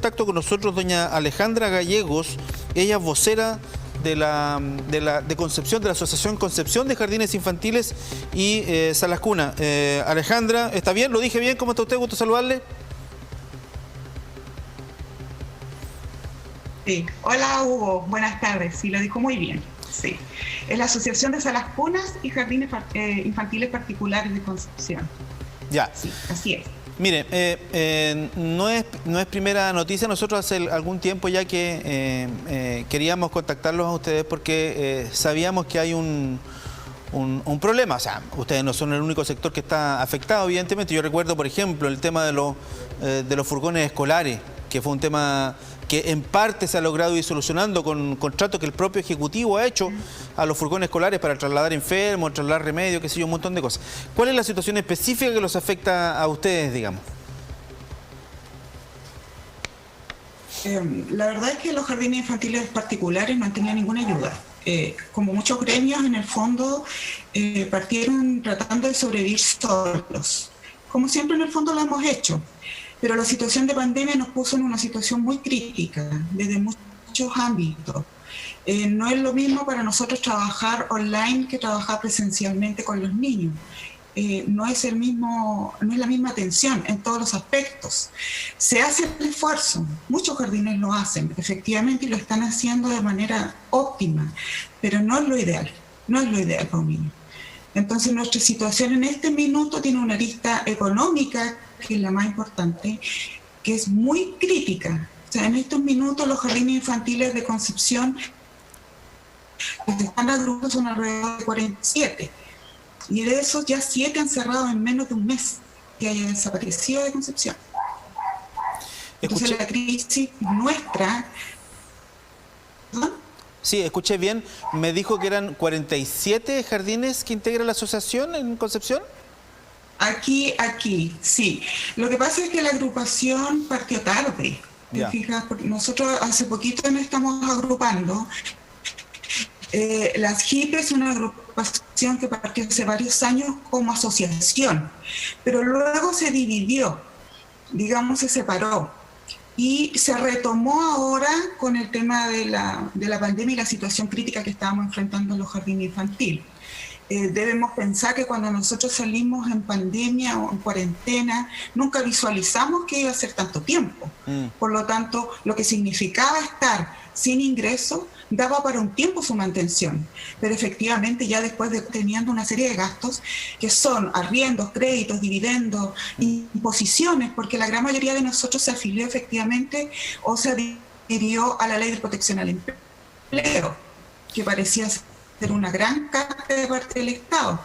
contacto con nosotros doña Alejandra Gallegos. Ella es vocera de Concepción, de la Asociación Concepción de Jardines Infantiles y Salas Cuna. Alejandra, ¿está bien? ¿Lo dije bien? ¿Cómo está usted? Gusto saludarle. Sí. Hola Hugo, buenas tardes. Sí, lo dijo muy bien. Sí. Es la Asociación de Salas Cunas y Jardines Infantiles Particulares de Concepción. Ya. Sí, así es. Mire, no es primera noticia. Nosotros hace algún tiempo ya que queríamos contactarlos a ustedes porque sabíamos que hay un problema. O sea, ustedes no son el único sector que está afectado, evidentemente. Yo recuerdo, por ejemplo, el tema de los furgones escolares, que fue un tema que en parte se ha logrado ir solucionando con contratos que el propio Ejecutivo ha hecho a los furgones escolares para trasladar enfermos, trasladar remedios, qué sé yo, un montón de cosas. ¿Cuál es la situación específica que los afecta a ustedes, digamos? La verdad es que los jardines infantiles particulares no han tenido ninguna ayuda. Como muchos gremios, en el fondo, partieron tratando de sobrevivir solos. Como siempre, en el fondo, lo hemos hecho. Pero la situación de pandemia nos puso en una situación muy crítica desde muchos ámbitos. No es lo mismo para nosotros trabajar online que trabajar presencialmente con los niños. No es la misma atención en todos los aspectos. Se hace el esfuerzo, muchos jardines lo hacen, efectivamente, y lo están haciendo de manera óptima, pero no es lo ideal, no es lo ideal para un niño. Entonces nuestra situación en este minuto tiene una arista económica, que es la más importante, que es muy crítica. O sea, en estos minutos los jardines infantiles de Concepción que se están agrupando son alrededor de 47. Y de esos ya 7 han cerrado en menos de un mes que haya desaparecido de Concepción. Entonces la crisis nuestra... ¿Perdón? Sí, escuché bien. Me dijo que eran 47 jardines que integra la asociación en Concepción. Aquí, sí. Lo que pasa es que la agrupación partió tarde. ¿Te fijas? Porque nosotros hace poquito nos estamos agrupando. Las HIP es una agrupación que partió hace varios años como asociación, pero luego se dividió, digamos, se separó. Y se retomó ahora con el tema de la pandemia y la situación crítica que estábamos enfrentando en los jardines infantiles. Debemos pensar que cuando nosotros salimos en pandemia o en cuarentena, nunca visualizamos que iba a ser tanto tiempo. Por lo tanto, lo que significaba estar sin ingresos daba para un tiempo su mantención. Pero efectivamente ya después de teniendo una serie de gastos que son arriendos, créditos, dividendos, imposiciones, porque la gran mayoría de nosotros se afilió efectivamente o se adhirió a la Ley de Protección al Empleo, que parecía ser una gran carga de parte del Estado.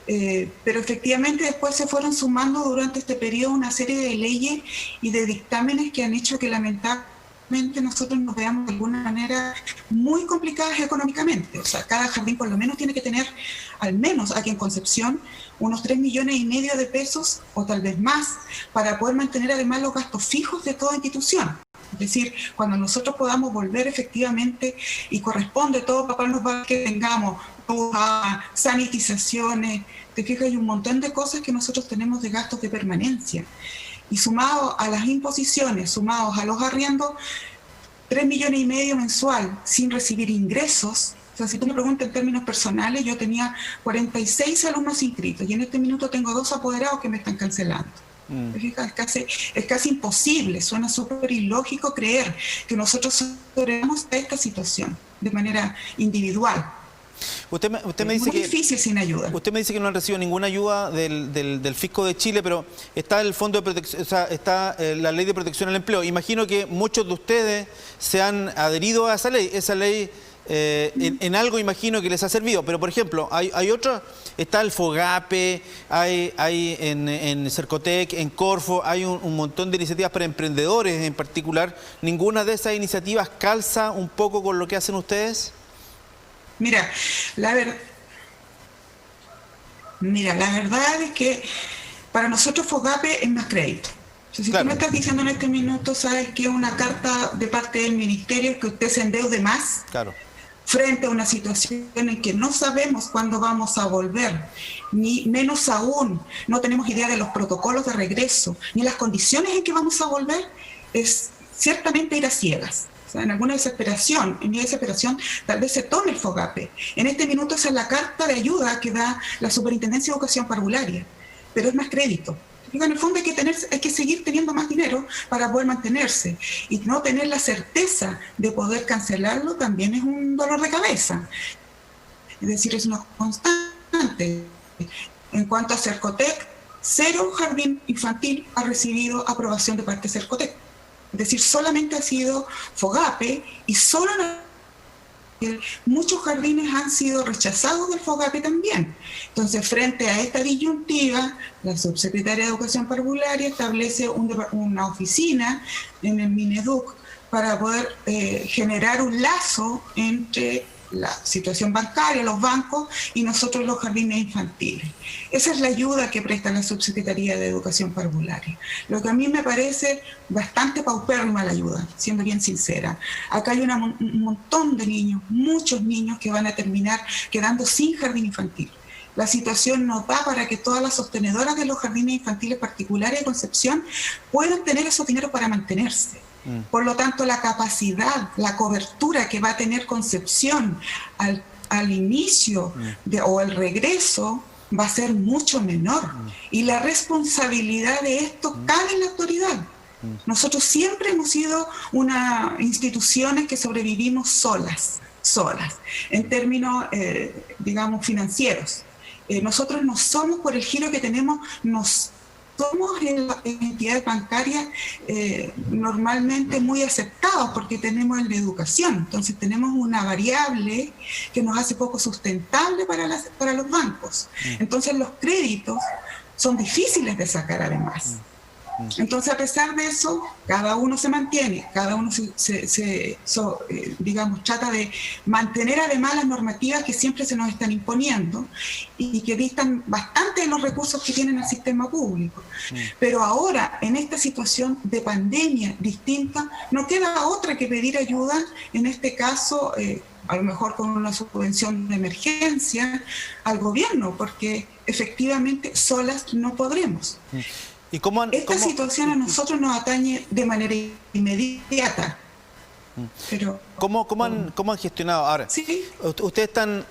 Pero efectivamente después se fueron sumando durante este periodo una serie de leyes y de dictámenes que han hecho que lamentablemente nosotros nos veamos de alguna manera muy complicadas económicamente. O sea, cada jardín por lo menos tiene que tener, al menos aquí en Concepción, unos 3,5 millones de pesos o tal vez más para poder mantener además los gastos fijos de toda institución. Es decir, cuando nosotros podamos volver efectivamente y corresponde todo papá los va que tengamos, sanitizaciones, te fijas, hay un montón de cosas que nosotros tenemos de gastos de permanencia. Y sumados a las imposiciones, sumados a los arriendos, 3,5 millones mensual sin recibir ingresos. O sea, si tú me preguntas en términos personales, yo tenía 46 alumnos inscritos y en este minuto tengo 2 apoderados que me están cancelando. Es casi imposible, suena súper ilógico creer que nosotros sobrevivamos a esta situación de manera individual. Usted me dice muy difícil sin ayuda. Usted me dice que no han recibido ninguna ayuda del Fisco de Chile, pero está el Fondo de Protección, o sea, está la Ley de Protección al Empleo. Imagino que muchos de ustedes se han adherido a esa ley. Esa ley en algo imagino que les ha servido, pero por ejemplo, hay otra, está el FOGAPE, hay en Cercotec, en Corfo, hay un montón de iniciativas para emprendedores en particular. ¿Ninguna de esas iniciativas calza un poco con lo que hacen ustedes? Mira, la verdad es que para nosotros FOGAPE es más crédito. O sea, si tú me estás diciendo en este minuto, sabes que una carta de parte del ministerio es que usted se endeude más frente a una situación en que no sabemos cuándo vamos a volver, ni menos aún, no tenemos idea de los protocolos de regreso, ni las condiciones en que vamos a volver, es ciertamente ir a ciegas. O sea, en alguna desesperación, en mi desesperación, tal vez se tome el FOGAPE. En este minuto esa es la carta de ayuda que da la Superintendencia de Educación Parvularia, pero es más crédito. En el fondo hay que seguir teniendo más dinero para poder mantenerse, y no tener la certeza de poder cancelarlo también es un dolor de cabeza. Es decir, es una constante. En cuanto a Cercotec, 0 jardín infantil ha recibido aprobación de parte de Cercotec. Es decir, solamente ha sido FOGAPE, y solo muchos jardines han sido rechazados del FOGAPE también. Entonces, frente a esta disyuntiva, la subsecretaria de Educación Parvularia establece una oficina en el Mineduc para poder generar un lazo entre la situación bancaria, los bancos, y nosotros los jardines infantiles. Esa es la ayuda que presta la Subsecretaría de Educación Parvularia. Lo que a mí me parece bastante paupérrima la ayuda, siendo bien sincera. Acá hay un montón de niños, muchos niños que van a terminar quedando sin jardín infantil. La situación no da para que todas las sostenedoras de los jardines infantiles particulares de Concepción puedan tener esos dineros para mantenerse. Por lo tanto, la capacidad, la cobertura que va a tener Concepción al inicio o el regreso va a ser mucho menor. Y la responsabilidad de esto cae en la autoridad. Nosotros siempre hemos sido una instituciones que sobrevivimos solas, en términos, digamos, financieros. Nosotros no somos, por el giro que tenemos, somos en las entidades bancarias normalmente muy aceptados porque tenemos el de educación. Entonces tenemos una variable que nos hace poco sustentable para los bancos. Entonces los créditos son difíciles de sacar además. Entonces, a pesar de eso, cada uno se mantiene, cada uno digamos, trata de mantener además las normativas que siempre se nos están imponiendo y que distan bastante de los recursos que tienen el sistema público. Pero ahora, en esta situación de pandemia distinta, no queda otra que pedir ayuda, en este caso, a lo mejor con una subvención de emergencia al gobierno, porque efectivamente solas no podremos. ¿Y cómo situación a nosotros nos atañe de manera inmediata. Pero, ¿Cómo han gestionado? Ahora, ¿sí? Ustedes están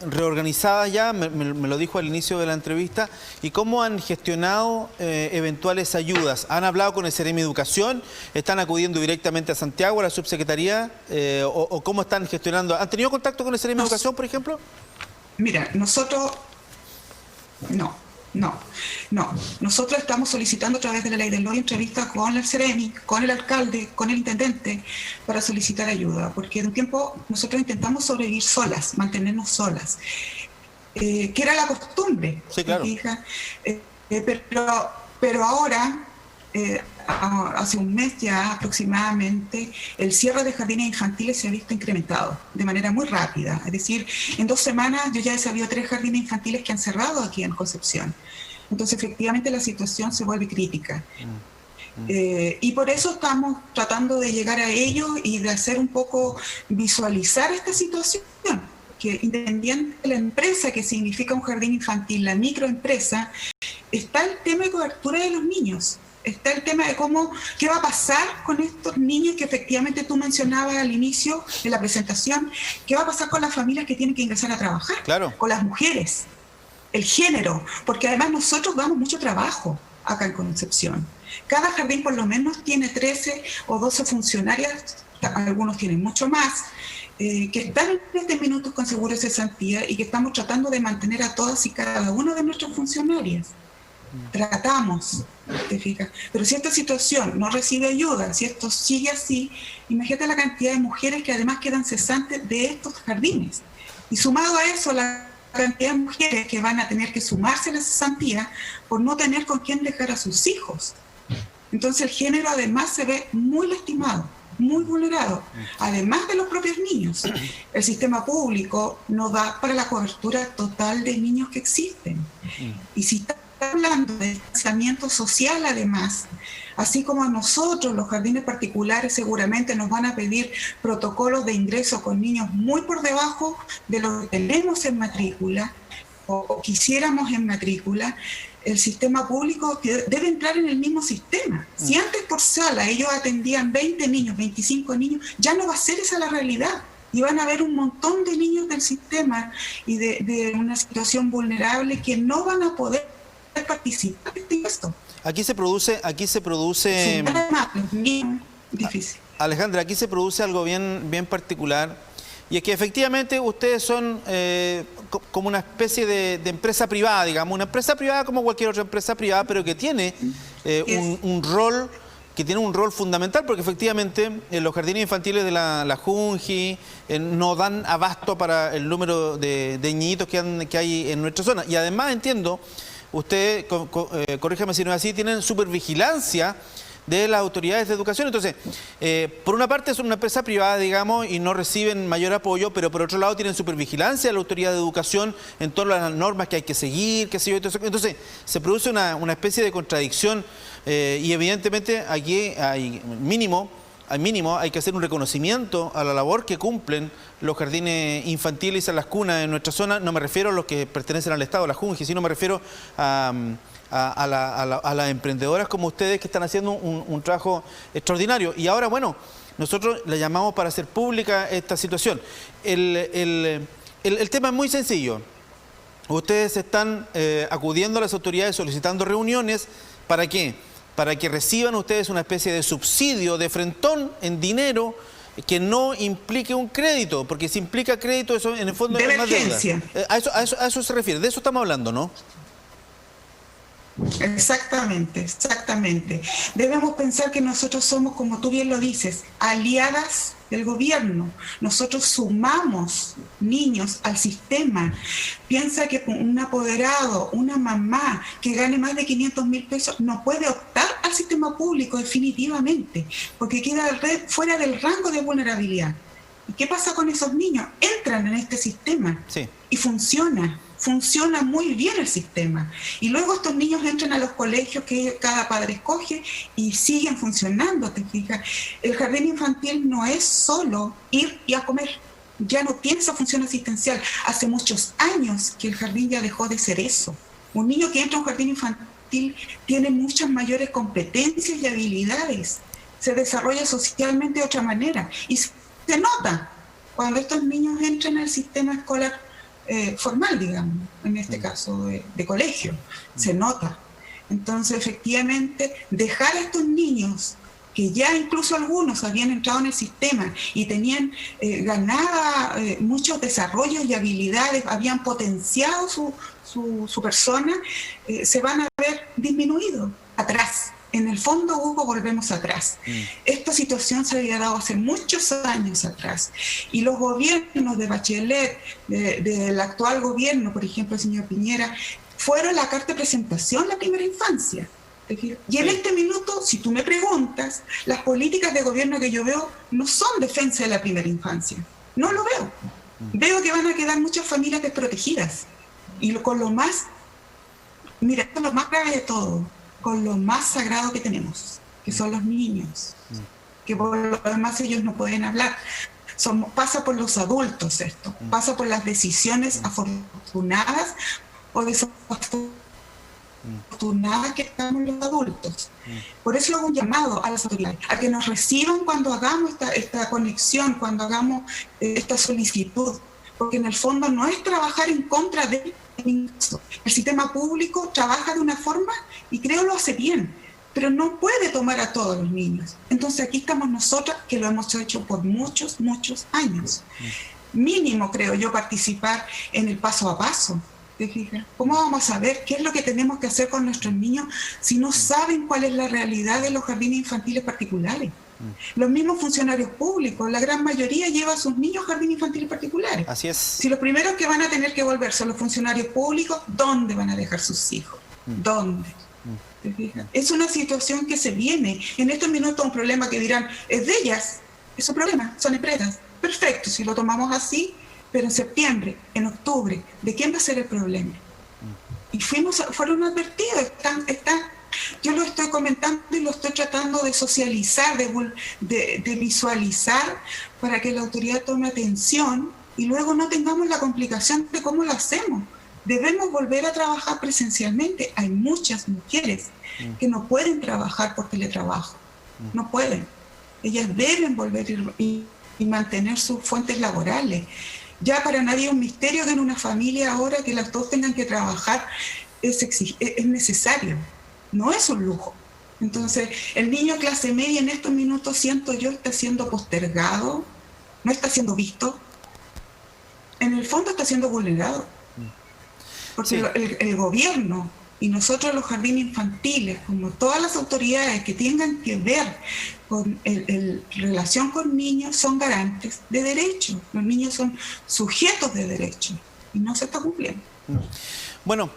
reorganizadas ya, me lo dijo al inicio de la entrevista, ¿y cómo han gestionado eventuales ayudas? ¿Han hablado con el Ceremi Educación? ¿Están acudiendo directamente a Santiago, a la subsecretaría? ¿O cómo están gestionando? ¿Han tenido contacto con el Ceremi Educación, por ejemplo? Mira, nosotros... No. Nosotros estamos solicitando a través de la ley del LOI entrevistas con el Ceremi, con el alcalde, con el intendente, para solicitar ayuda, porque de un tiempo nosotros intentamos sobrevivir solas, mantenernos solas, que era la costumbre. Sí, claro. Pero ahora, hace un mes ya aproximadamente, el cierre de jardines infantiles se ha visto incrementado de manera muy rápida. Es decir, en 2 semanas yo ya he sabido 3 jardines infantiles que han cerrado aquí en Concepción. Entonces, efectivamente, la situación se vuelve crítica. Y por eso estamos tratando de llegar a ellos y de hacer un poco visualizar esta situación, que independiente de la empresa que significa un jardín infantil, la microempresa, está el tema de cobertura de los niños. Está el tema de qué va a pasar con estos niños que efectivamente tú mencionabas al inicio de la presentación, qué va a pasar con las familias que tienen que ingresar a trabajar, claro, con las mujeres, el género, porque además nosotros damos mucho trabajo acá en Concepción. Cada jardín por lo menos tiene 13 o 12 funcionarias, algunos tienen mucho más, que están en este minuto con seguro de cesantía y que estamos tratando de mantener a todas y cada uno de nuestros funcionarios. Tratamos, ¿te fijas? Pero si esta situación no recibe ayuda, si esto sigue así, imagínate la cantidad de mujeres que además quedan cesantes de estos jardines. Y sumado a eso, la cantidad de mujeres que van a tener que sumarse a la cesantía por no tener con quién dejar a sus hijos. Entonces el género además se ve muy lastimado, muy vulnerado, además de los propios niños. El sistema público no da para la cobertura total de niños que existen. Y si está hablando de distanciamiento social además, así como a nosotros los jardines particulares seguramente nos van a pedir protocolos de ingreso con niños muy por debajo de lo que tenemos en matrícula o quisiéramos en matrícula, el sistema público debe entrar en el mismo sistema. Si antes por sala ellos atendían 20 niños, 25 niños, ya no va a ser esa la realidad. Y van a haber un montón de niños del sistema y de una situación vulnerable que no van a poder participar en esto. Aquí se produce difícil. Alejandra, aquí se produce algo bien particular, y es que efectivamente ustedes son como una especie de empresa privada, digamos, una empresa privada como cualquier otra empresa privada, pero que tiene un rol fundamental, porque efectivamente los jardines infantiles de la Junji no dan abasto para el número de niñitos que hay en nuestra zona. Y además entiendo, usted, corríjame si no es así, tienen supervigilancia de las autoridades de educación. Entonces, por una parte son una empresa privada, digamos, y no reciben mayor apoyo, pero por otro lado tienen supervigilancia de la autoridad de educación en torno a las normas que hay que seguir, qué sé yo. Entonces, se produce una especie de contradicción y evidentemente aquí hay mínimo hay que hacer un reconocimiento a la labor que cumplen los jardines infantiles y a las cunas en nuestra zona. No me refiero a los que pertenecen al Estado, a la Junji, sino me refiero a las emprendedoras como ustedes, que están haciendo un trabajo extraordinario. Y ahora, bueno, nosotros le llamamos para hacer pública esta situación. El tema es muy sencillo. Ustedes están acudiendo a las autoridades solicitando reuniones. ¿Para qué? Para que reciban ustedes una especie de subsidio de frentón en dinero que no implique un crédito, porque si implica crédito, eso en el fondo es más deuda. A eso se refiere, de eso estamos hablando, ¿no? Exactamente, exactamente. Debemos pensar que nosotros somos, como tú bien lo dices, aliadas del gobierno. Nosotros sumamos niños al sistema. Piensa que un apoderado, una mamá que gane más de 500.000 pesos no puede optar al sistema público definitivamente, porque queda fuera del rango de vulnerabilidad. ¿Y qué pasa con esos niños? Entran en este sistema y funciona muy bien el sistema. Y luego estos niños entran a los colegios que cada padre escoge y siguen funcionando, ¿te fijas? El jardín infantil no es solo ir y a comer. Ya no tiene esa función asistencial. Hace muchos años que el jardín ya dejó de ser eso. Un niño que entra a un jardín infantil tiene muchas mayores competencias y habilidades. Se desarrolla socialmente de otra manera. Y se nota cuando estos niños entran al sistema escolar formal, digamos, en este caso de colegio, se nota. Entonces, efectivamente, dejar a estos niños, que ya incluso algunos habían entrado en el sistema y tenían ganada muchos desarrollos y habilidades, habían potenciado su persona, se van a ver disminuidos atrás. En el fondo, Hugo, volvemos atrás. Esta situación se había dado hace muchos años atrás. Y los gobiernos de Bachelet, del actual gobierno, por ejemplo, el señor Piñera, fueron la carta de presentación a la primera infancia. Y en este minuto, si tú me preguntas, las políticas de gobierno que yo veo no son defensa de la primera infancia. No lo veo. Veo que van a quedar muchas familias desprotegidas. Y con lo más, mira, esto es lo más grave de todo, con lo más sagrado que tenemos, que son los niños, que por lo demás ellos no pueden hablar. Pasa por los adultos esto, pasa por las decisiones afortunadas o desafortunadas que estamos los adultos. Por eso hago un llamado a las autoridades, a que nos reciban cuando hagamos esta conexión, cuando hagamos esta solicitud, porque en el fondo no es trabajar en contra de el sistema público, trabaja de una forma y creo lo hace bien, pero no puede tomar a todos los niños. Entonces aquí estamos nosotras, que lo hemos hecho por muchos años. Mínimo, creo yo, participar en el paso a paso. ¿Te fijas? ¿Cómo vamos a saber qué es lo que tenemos que hacer con nuestros niños si no saben cuál es la realidad de los jardines infantiles particulares? Los mismos funcionarios públicos, la gran mayoría lleva a sus niños a jardines infantiles particulares. Así es. Si los primeros que van a tener que volver son los funcionarios públicos, ¿dónde van a dejar sus hijos? ¿Dónde? ¿Te fijas? Es una situación que se viene. En estos minutos un problema que dirán, es de ellas, es un problema, son empresas. Perfecto, si lo tomamos así, pero en septiembre, en octubre, ¿de quién va a ser el problema? Y fueron advertidos, yo lo estoy comentando y lo estoy tratando de socializar, de visualizar para que la autoridad tome atención y luego no tengamos la complicación de cómo lo hacemos. Debemos volver a trabajar presencialmente. Hay muchas mujeres que no pueden trabajar por teletrabajo, no pueden. Ellas deben volver y mantener sus fuentes laborales. Ya para nadie es un misterio que en una familia ahora que las dos tengan que trabajar es necesario, no es un lujo. Entonces, el niño clase media en estos minutos, siento yo, está siendo postergado, no está siendo visto, en el fondo está siendo vulnerado. Porque sí, el gobierno y nosotros los jardines infantiles, como todas las autoridades que tengan que ver con relación con niños, son garantes de derechos. Los niños son sujetos de derechos y no se está cumpliendo. Bueno,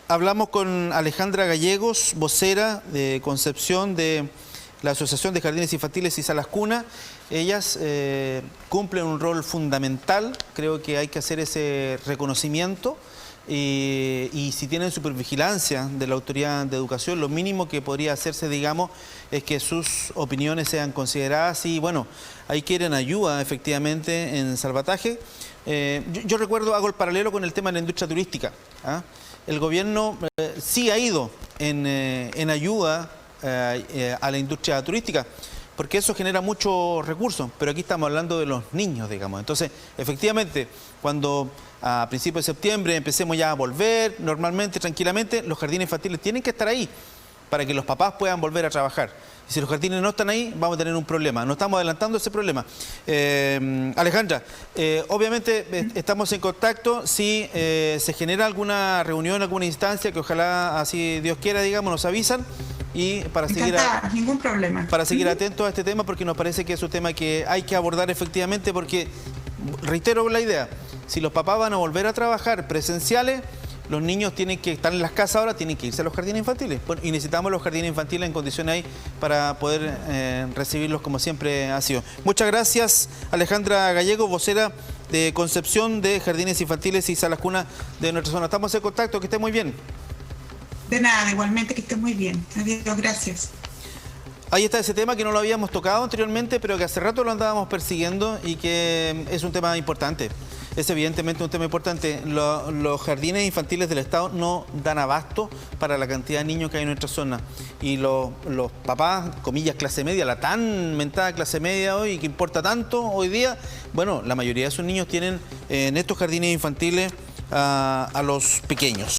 hablamos con Alejandra Gallegos, vocera de Concepción de la Asociación de Jardines Infantiles y Salas Cuna. Ellas cumplen un rol fundamental, creo que hay que hacer ese reconocimiento y si tienen supervigilancia de la autoridad de educación, lo mínimo que podría hacerse, digamos, es que sus opiniones sean consideradas y bueno, ahí quieren ayuda efectivamente en salvataje. Yo recuerdo, hago el paralelo con el tema de la industria turística, ¿ah? El gobierno sí ha ido en ayuda a la industria turística, porque eso genera muchos recursos, pero aquí estamos hablando de los niños, digamos. Entonces, efectivamente, cuando a principios de septiembre empecemos ya a volver normalmente, tranquilamente, los jardines infantiles tienen que estar ahí para que los papás puedan volver a trabajar. Y si los jardines no están ahí, vamos a tener un problema. No estamos adelantando ese problema. Alejandra, obviamente estamos en contacto. Si se genera alguna reunión, alguna instancia, que ojalá así Dios quiera, digamos, nos avisan. Y para seguir, ningún problema. Para seguir atentos a este tema, porque nos parece que es un tema que hay que abordar efectivamente, porque, reitero la idea, si los papás van a volver a trabajar presenciales, los niños tienen que estar en las casas ahora, tienen que irse a los jardines infantiles. Bueno, y necesitamos los jardines infantiles en condiciones ahí para poder recibirlos como siempre ha sido. Muchas gracias, Alejandra Gallego, vocera de Concepción de Jardines Infantiles y Salas Cuna de nuestra zona. Estamos en contacto, que esté muy bien. De nada, igualmente que esté muy bien. Adiós, gracias. Ahí está ese tema que no lo habíamos tocado anteriormente, pero que hace rato lo andábamos persiguiendo y que es un tema importante. Es evidentemente un tema importante. Los jardines infantiles del Estado no dan abasto para la cantidad de niños que hay en nuestra zona. Y los papás, comillas, clase media, la tan mentada clase media hoy, que importa tanto hoy día, bueno, la mayoría de sus niños tienen en estos jardines infantiles a los pequeños.